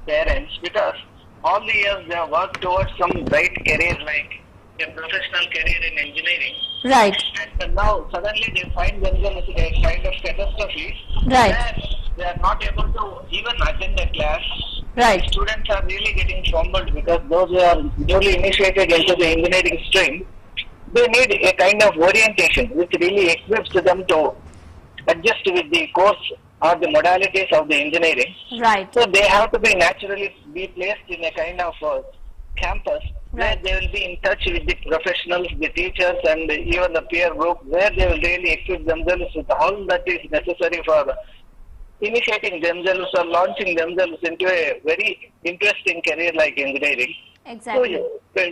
parents because all the years they have worked towards some bright career like a professional career in engineering. Right. And now suddenly they find themselves in a kind of catastrophe Right. where they are not able to even attend a class. Right. Students are really getting fumbled because those who are newly initiated into the engineering stream, they need a kind of orientation which really equips them to adjust with the course or the modalities of the engineering. Right. So they have to be naturally be placed in a kind of campus where Right. they will be in touch with the professionals, the teachers, and even the peer group, where they will really equip themselves with all that is necessary for initiating themselves or launching themselves into a very interesting career like engineering. Exactly. So,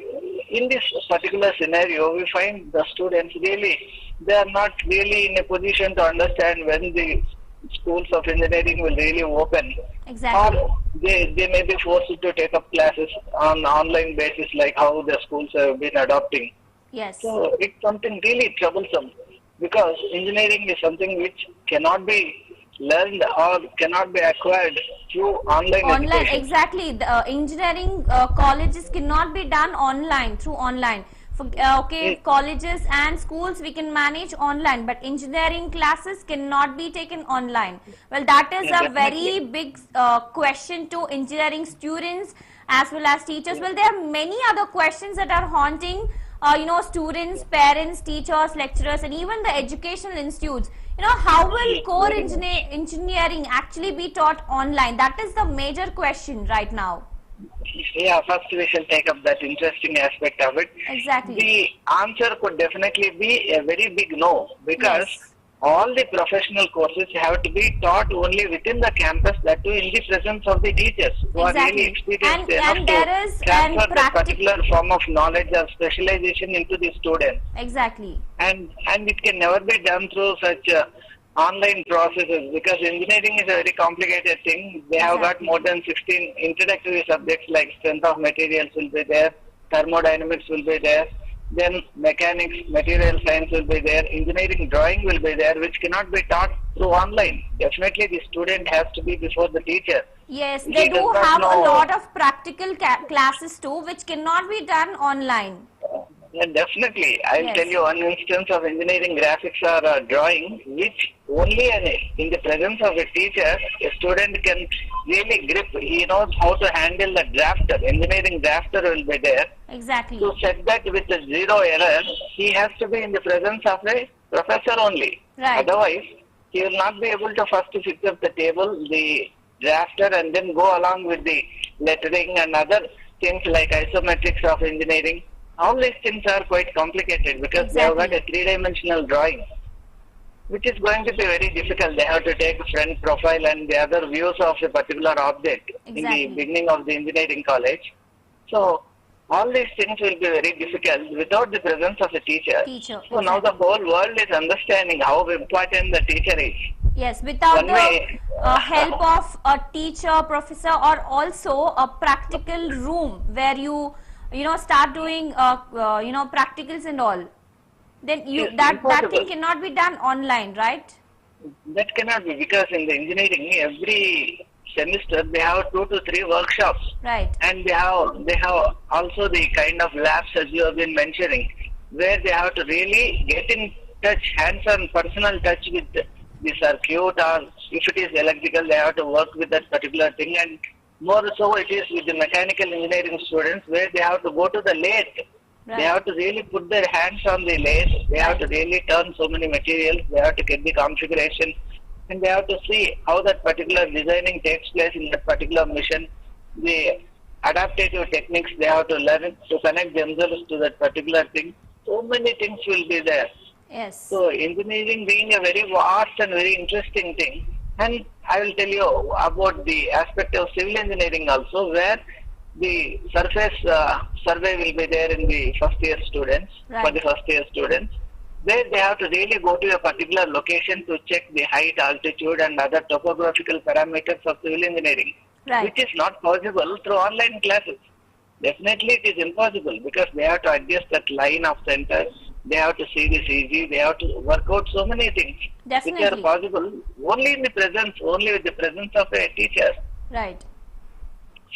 in this particular scenario, we find the students really, they are not really in a position to understand when the schools of engineering will really open. Exactly. Or they may be forced to take up classes on online basis like how the schools have been adopting. Yes. So it's something really troublesome because engineering is something which cannot be learned or cannot be acquired through online education. Exactly. The engineering colleges cannot be done online, through online. Okay, colleges and schools we can manage online, but engineering classes cannot be taken online. Well, that is a very big question to engineering students as well as teachers. Well, there are many other questions that are haunting students, parents, teachers, lecturers, and even the educational institutes. How will core engineering actually be taught online? That is the major question right now. Yeah, first we shall take up that interesting aspect of it. Exactly. The answer could definitely be a very big no because Yes. all the professional courses have to be taught only within the campus, that too in the presence of the teachers who are really experienced enough to transfer that particular form of knowledge or specialization into the students. Exactly. And it can never be done through such online processes because engineering is a very complicated thing. They have got more than 16 introductory subjects like strength of materials will be there, thermodynamics will be there, then mechanics, material science will be there, engineering drawing will be there, which cannot be taught through online. Definitely the student has to be before the teacher. Yes, they do have a lot of practical classes too, which cannot be done online. Yeah, definitely. I will tell you one instance of engineering graphics or drawing, which only in the presence of a teacher, a student can really grip. He knows how to handle the drafter. Engineering drafter will be there. Exactly. To set that with a zero error, he has to be in the presence of a professor only. Right. Otherwise, he will not be able to first fix up the table, the drafter, and then go along with the lettering and other things like isometrics of engineering. All these things are quite complicated because they have got a three-dimensional drawing, which is going to be very difficult. They have to take front profile and the other views of a particular object in the beginning of the engineering college. So all these things will be very difficult without the presence of a teacher. So now the whole world is understanding how important the teacher is. Yes, without the help of a teacher, professor, or also a practical room where you start doing practicals and all, then that thing cannot be done online, right? That cannot be because in the engineering every semester they have 2 to 3 workshops, right? And they have also the kind of labs as you have been mentioning, where they have to really get in touch, hands-on personal touch with the circuit, or if it is electrical they have to work with that particular thing, and more so it is with the mechanical engineering students where they have to go to the lathe. Right. They have to really put their hands on the lathe. They have to really turn so many materials. They have to get the configuration, and they have to see how that particular designing takes place in that particular machine. The adaptive techniques they have to learn to connect themselves to that particular thing. So many things will be there. Yes. So engineering being a very vast and very interesting thing. And I will tell you about the aspect of civil engineering also, where the surface survey will be there in the first year students, for the first year students, where they have to really go to a particular location to check the height, altitude and other topographical parameters of civil engineering, which is not possible through online classes. Definitely it is impossible because they have to adjust that line of center, they have to see the CG, they have to work out so many things which are possible only in the presence, only with the presence of a teacher. Right.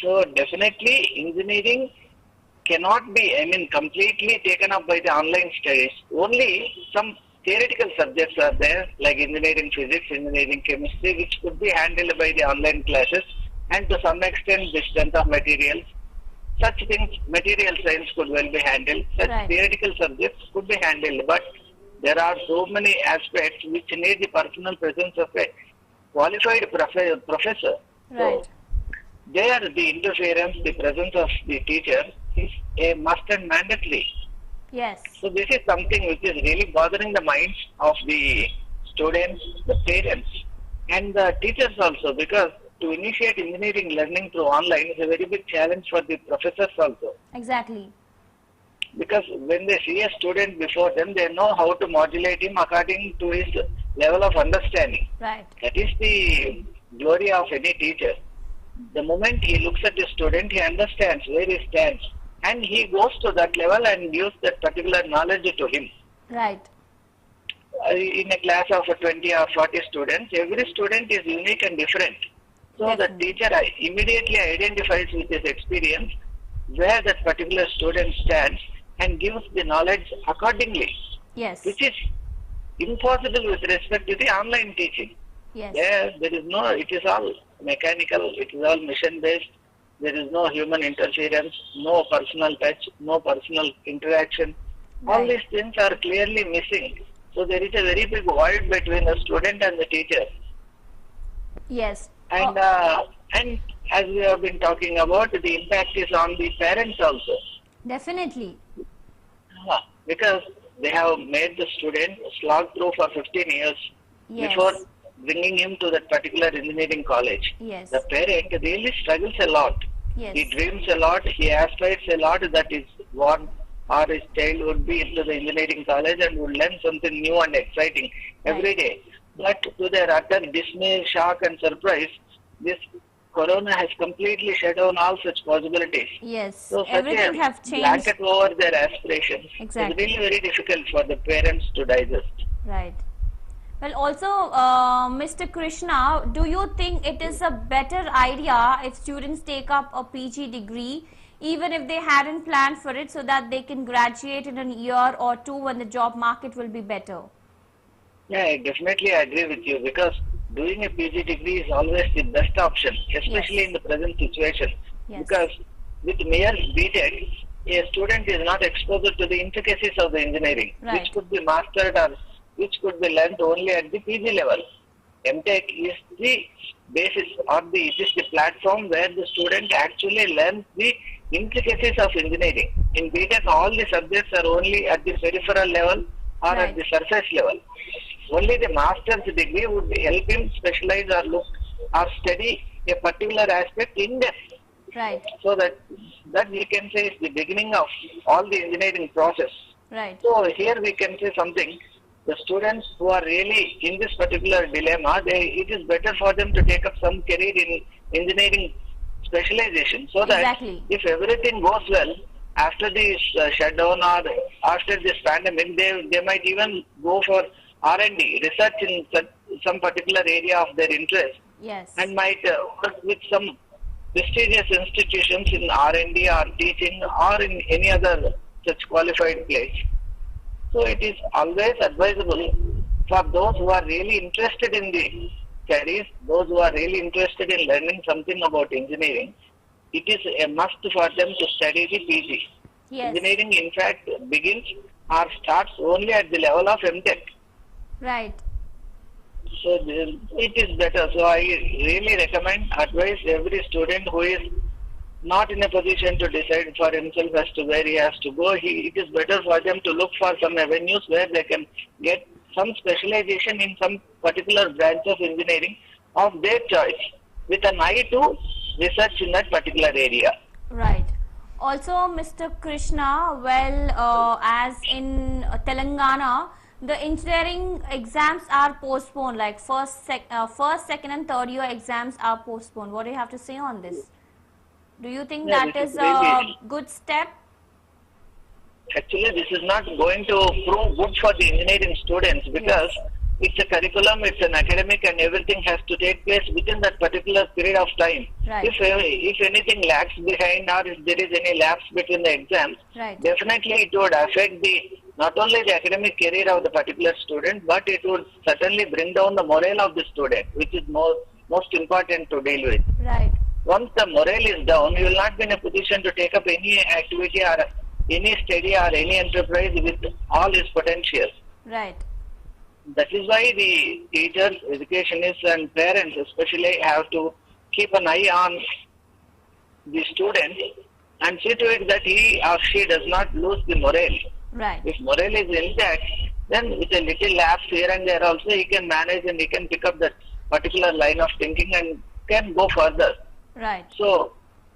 So definitely engineering cannot be, completely taken up by the online studies. Only some theoretical subjects are there, like engineering physics, engineering chemistry, which could be handled by the online classes, and to some extent the strength of materials. Such things, material science could well be handled. Such Right. theoretical subjects could be handled, but there are so many aspects which need the personal presence of a qualified professor. So Right. there, the interference, the presence of the teacher is a must and mandatory. Yes. So this is something which is really bothering the minds of the students, the parents, and the teachers also, because to initiate engineering learning through online is a very big challenge for the professors also. Exactly. Because when they see a student before them, they know how to modulate him according to his level of understanding. Right. That is the glory of any teacher. The moment he looks at the student, he understands where he stands, and he goes to that level and gives that particular knowledge to him. Right. In a class of 20 or 40 students, every student is unique and different. So the Definitely. teacher immediately identifies with his experience where that particular student stands and gives the knowledge accordingly, Yes. which is impossible with respect to the online teaching. Yes. There is no, it is all mechanical, it is all mission based, there is no human interference, no personal touch, no personal interaction. All Right. these things are clearly missing. So there is a very big void between the student and the teacher. Yes. And and as we have been talking about, the impact is on the parents also. Definitely. Because they have made the student slog through for 15 years Yes. before bringing him to that particular engineering college. Yes. The parent really struggles a lot. Yes. He dreams a lot, he aspires a lot that his one or his child would be into the engineering college and would learn something new and exciting every Right. day. But to their utter dismay, shock and surprise, this corona has completely shut down all such possibilities. Yes. So such Everything a have changed. blanket over their aspirations Exactly. is really very difficult for the parents to digest. Right. Well, also, Mr. Krishna, do you think it is a better idea if students take up a PG degree, even if they hadn't planned for it, so that they can graduate in a year or two when the job market will be better? Yeah, I definitely agree with you, because doing a PG degree is always the best option, especially Yes. in the present situation. Yes. Because with mere BTech, a student is not exposed to the intricacies of the engineering, Right. which could be mastered or which could be learned only at the PG level. MTech is the basis, or it is the platform where the student actually learns the intricacies of engineering. In BTech, all the subjects are only at the peripheral level or Right. at the surface level. Only the master's degree would help him specialize or look or study a particular aspect in depth. Right. So that we can say is the beginning of all the engineering process. Right. So here we can say something. The students who are really in this particular dilemma, it is better for them to take up some career in engineering specialization, so that Exactly. if everything goes well after this shutdown or after this pandemic, they might even go for R&D, research in some particular area of their interest, Yes. and might work with some prestigious institutions in R&D or teaching or in any other such qualified place. So it is always advisable for those who are really interested in the studies, those who are really interested in learning something about engineering, it is a must for them to study the PG. Yes. Engineering, in fact, begins or starts only at the level of MTech. Right. So it is better. So I really advise every student who is not in a position to decide for himself as to where he has to go. It is better for them to look for some avenues where they can get some specialization in some particular branch of engineering of their choice, with an eye to research in that particular area. Right. Also, Mr. Krishna, well, as in Telangana, the engineering exams are postponed, like first, second and third year exams are postponed. What do you have to say on this? Do you think Yeah, that this is is a really, good step? actually this is not going to prove good for the engineering students, because it's a curriculum, it's an academic, and everything has to take place within that particular period of time. Right. If anything lags behind or if there is any lapse between the exams, Right. definitely it would affect the not only the academic career of the particular student, but it would certainly bring down the morale of the student, which is most important to deal with. Right. Once the morale is down, you will not be in a position to take up any activity or any study or any enterprise with all its potential. Right. That is why the teachers, educationists and parents especially have to keep an eye on the student and see to it that he or she does not lose the morale. Right. If morale is intact, then with a little lapse here and there also he can manage and he can pick up that particular line of thinking and can go further. Right. So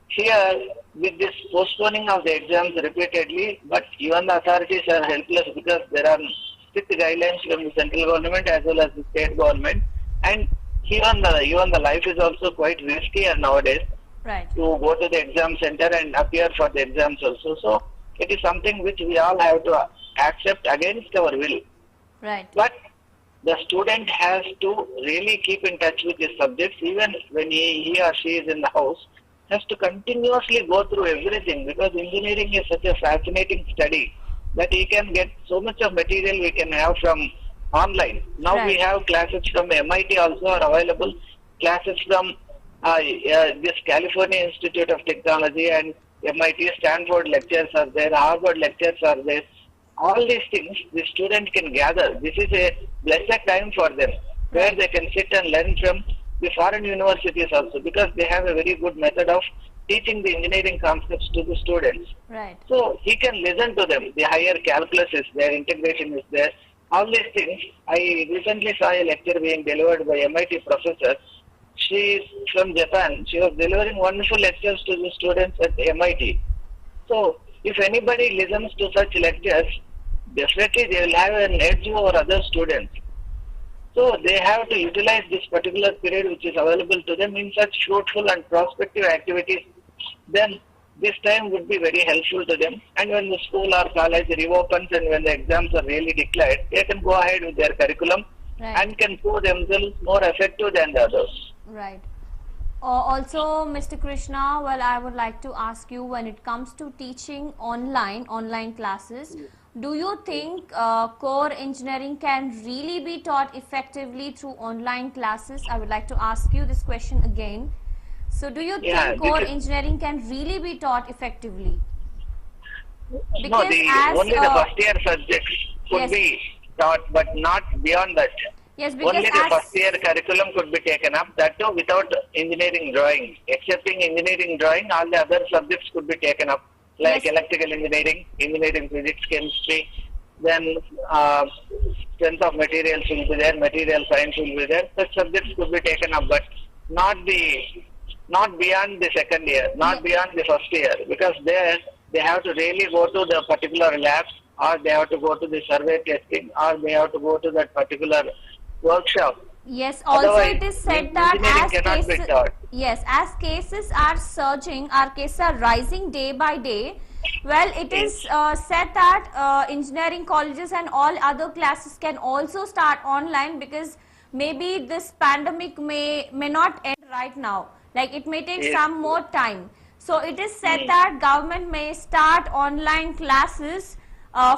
here with this postponing of the exams repeatedly, but even the authorities are helpless because there are strict guidelines from the central government as well as the state government, and even the life is also quite riskier nowadays Right. to go to the exam center and appear for the exams also. So it is something which we all have to accept against our will. Right. But the student has to really keep in touch with his subjects even when he or she is in the house, has to continuously go through everything because engineering is such a fascinating study that he can get so much of material we can have from online. Now we Right. have classes from MIT also are available, classes from this California Institute of Technology and MIT, Stanford lectures are there, Harvard lectures are there. All these things the student can gather. This is a blessed time for them where they can sit and learn from the foreign universities also because they have a very good method of teaching the engineering concepts to the students. Right. So he can listen to them. The higher calculus is there, integration is there. All these things. I recently saw a lecture being delivered by MIT professor. She is from Japan. She was delivering wonderful lectures to the students at MIT. So if anybody listens to such lectures, definitely they will have an edge over other students. So they have to utilize this particular period which is available to them in such fruitful and prospective activities. Then this time would be very helpful to them. And when the school or college reopens and when the exams are really declared, they can go ahead with their curriculum Right. and can prove themselves more effective than the others. Right. Also, Mr. Krishna, well, I would like to ask you, when it comes to teaching online classes, do you think core engineering can really be taught effectively through online classes? I would like to ask you this question again. So, do you Yeah, think core because- engineering can really be taught effectively? No, Because as, only the first year subjects could yes. be taught, but not beyond that. Yes, because Only the as first year curriculum could be taken up, that too without engineering drawing. Excepting engineering drawing, all the other subjects could be taken up, like Yes. electrical engineering, engineering physics, chemistry, then strength of materials will be there, material science will be there. Such subjects could be taken up, but not beyond the second year, not beyond the first year, because there they have to really go to the particular labs, or they have to go to the survey testing, or they have to go to that particular workshop. yes, also Otherwise, it is said that engineering as cannot be cases, taught. yes, as cases are surging, our cases are rising day by day. Well, it is said that engineering colleges and all other classes can also start online because maybe this pandemic may not end right now. Like it may take Yes. some more time. So it is said that government may start online classes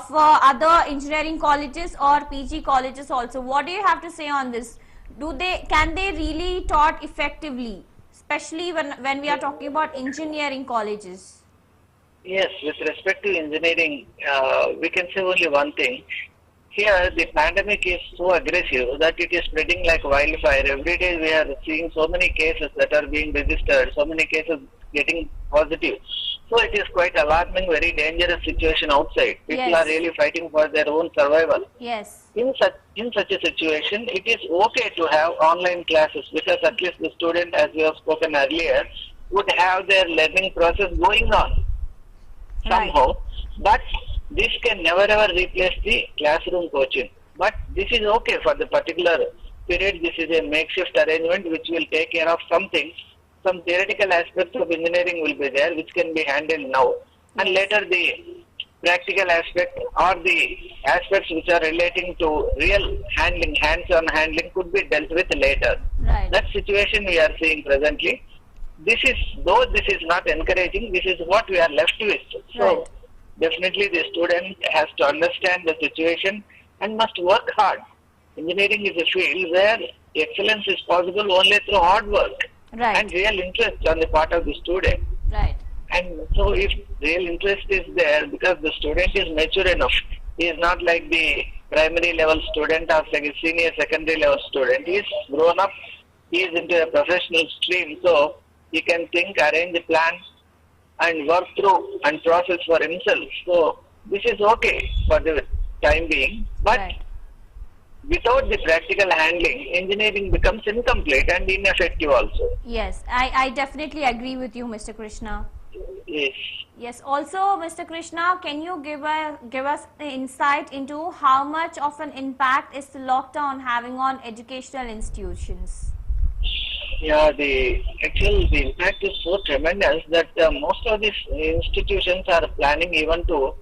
for other engineering colleges or PG colleges also. What do you have to say on this? Can they really taught effectively, especially when we are talking about engineering colleges? Yes, with respect to engineering, we can say only one thing. Here, the pandemic is so aggressive that it is spreading like wildfire. Every day we are seeing so many cases that are being registered, so many cases getting positive. So it is quite alarming, very dangerous situation outside. People Yes. are really fighting for their own survival. Yes. In such a situation, it is okay to have online classes because at least the student, as we have spoken earlier, would have their learning process going on somehow. But this can never ever replace the classroom coaching. But this is okay for the particular period. This is a makeshift arrangement which will take care of some things. Some theoretical aspects of engineering will be there which can be handled now. And Yes. later the practical aspect or the aspects which are relating to real handling, hands-on handling could be dealt with later. Right. That situation we are seeing presently. Though this is not encouraging, this is what we are left with. So Right. definitely the student has to understand the situation and must work hard. Engineering is a field where excellence is possible only through hard work Right. and real interest on the part of the student. Right. And so if real interest is there, because the student is mature enough, he is not like the primary level student or senior secondary level student. He is grown up, he is into a professional stream, so he can think, arrange a plan and work through and process for himself. So this is okay for the time being, but Right. without the practical handling, engineering becomes incomplete and ineffective also. Yes, I definitely agree with you, Mr. Krishna. Yes. Yes. Also, Mr. Krishna, can you give us an insight into how much of an impact is the lockdown having on educational institutions? Yeah, the impact is so tremendous that most of these institutions are planning even to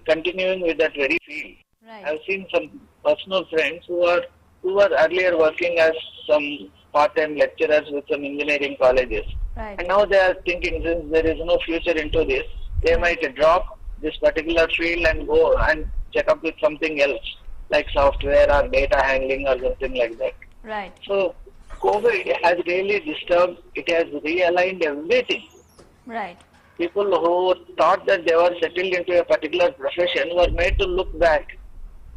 continuing with that very field. Right. I've seen some personal friends who were earlier working as some part-time lecturers with some engineering colleges. Right. And now they are thinking, since there is no future into this, they might drop this particular field and go and check up with something else, like software or data handling or something like that. Right. So COVID has really disturbed, it has realigned everything. Right. People who thought that they were settled into a particular profession were made to look back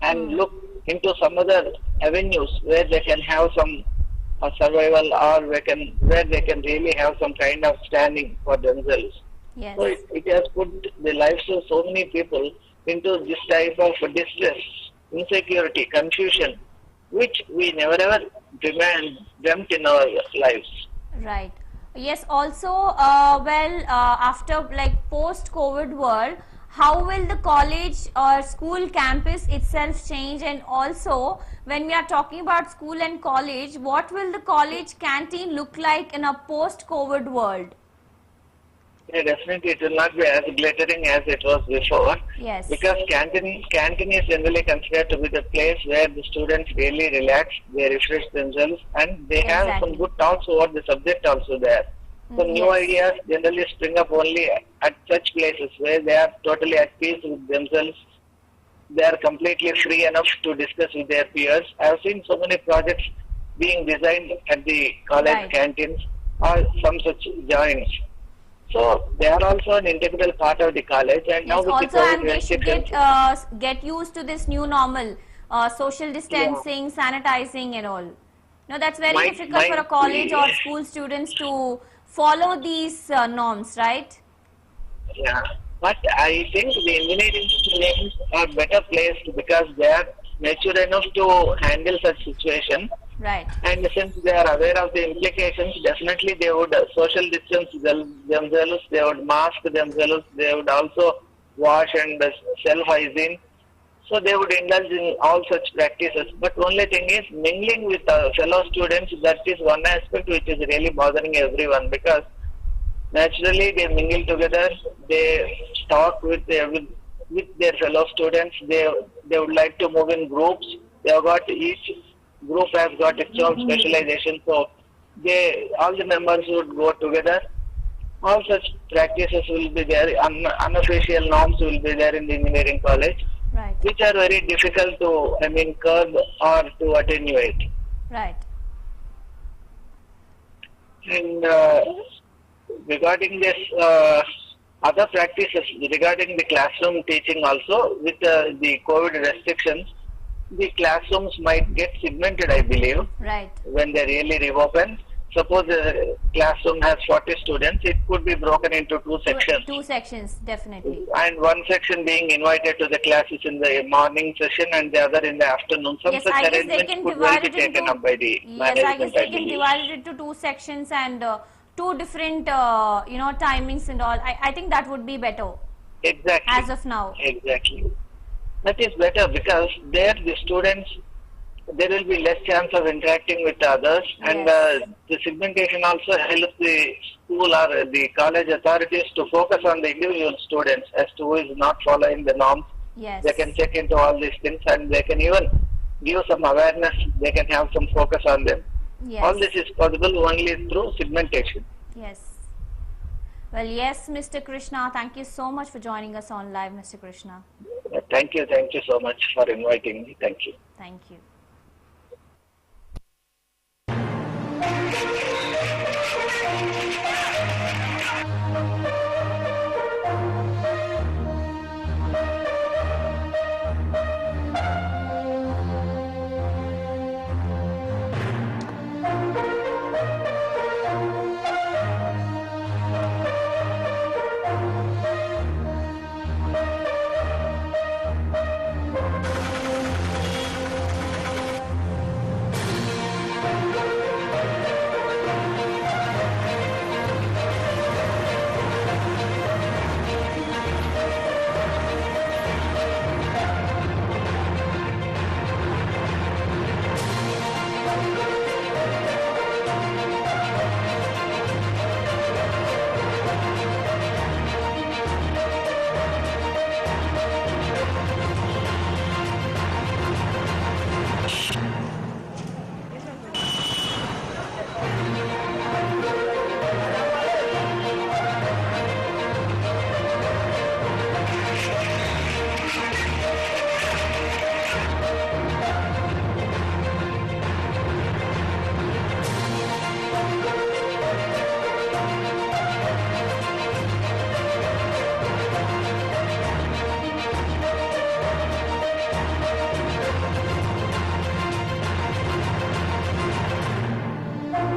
and look into some other avenues where they can have some survival or where they can really have some kind of standing for themselves. Yes. So it has put the lives of so many people into this type of distress, insecurity, confusion, which we never ever dreamt in our lives. Right. Yes. Also, after like post-COVID world, how will the college or school campus itself change? And also, when we are talking about school and college, what will the college canteen look like in a post-COVID world? Yeah, definitely it will not be as glittering as it was before. Yes. Because canteen is generally considered to be the place where the students really relax, they refresh themselves, and they have some good talks over the subject also there. Some new ideas generally spring up only at such places where they are totally at peace with themselves. They are completely free enough to discuss with their peers. I have seen so many projects being designed at the college canteens or some such joints. So they are also an integral part of the college, and now with also, the COVID and they should get used to this new normal, social distancing, sanitizing, and all. No, that's very difficult for a college or school students to follow these norms, right? Yeah, but I think the engineering students are better placed because they are mature enough to handle such situation. Right. And since they are aware of the implications, definitely they would social distance themselves, they would mask themselves, they would also wash and self-hygiene. So they would indulge in all such practices. But only thing is, mingling with fellow students, that is one aspect which is really bothering everyone, because naturally they mingle together, they talk with their fellow students, they would like to move in groups. They have got each group has got its own specialization, so all the members would go together. All such practices will be there, unofficial norms will be there in the engineering college, right, which are very difficult to, curb or to attenuate. Right. And regarding this, other practices, regarding the classroom teaching also, with the COVID restrictions, the classrooms might get segmented, I believe, right, when they really reopen. Suppose a classroom has 40 students, it could be broken into two sections. Two sections, definitely. And one section being invited to the classes in the morning session and the other in the afternoon. Some Yes, such I guess they arrangements can could well divide be it taken into, up by the yes, management, I guess they can believe. divide it into two sections and two different, timings and all. I think that would be better. Exactly. As of now. Exactly. That is better because there the students, there will be less chance of interacting with others, and Yes. the segmentation also helps the school or the college authorities to focus on the individual students as to who is not following the norms. Yes. They can check into all these things and they can even give some awareness. They can have some focus on them. Yes. All this is possible only through segmentation. Yes. Well, yes, Mr. Krishna, thank you so much for joining us on live, Mr. Krishna. Thank you so much for inviting me. Thank you. Thank you.